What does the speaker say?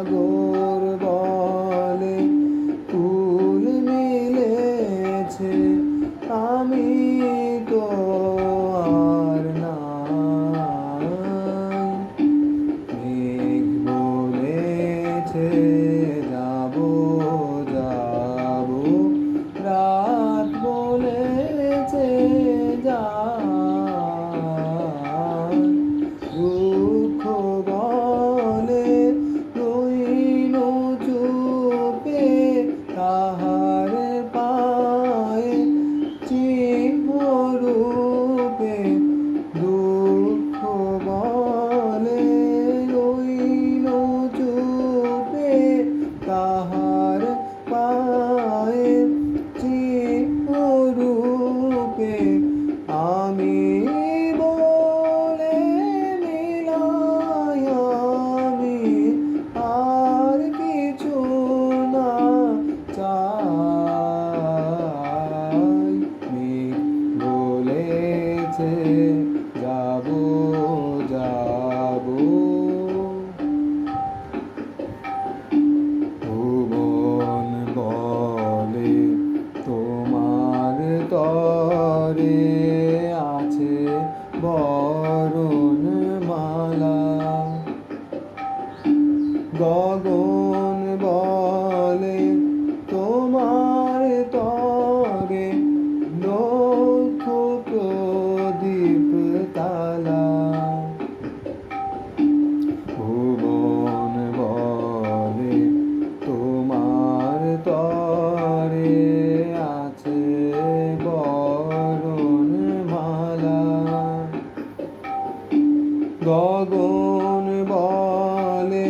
সাগর বলে কুল মিলেছে, আমি তো আর নাই। মেঘ বলেছে যাবো যাবো, রাত বলেছে যাই। দুঃখ বলে রইল চুপে, তাহার পায়ে চিহ্ন রূপে। দুঃখ বলে রইল চুপে, তাহার পায়ে চিহ্ন রূপে। আমি বলে মিলাই আমি আর কিছু না চাই। মেঘ বলেছে যাবো যাবো, ভুবন বলে তোমার তরে আছে বরণ মালা। গগন বলে তোমার তরে লক্ষ প্রদীপ তালা। ভুবন বলে তোমার তরে আছে বরণ মালা। গগন বলে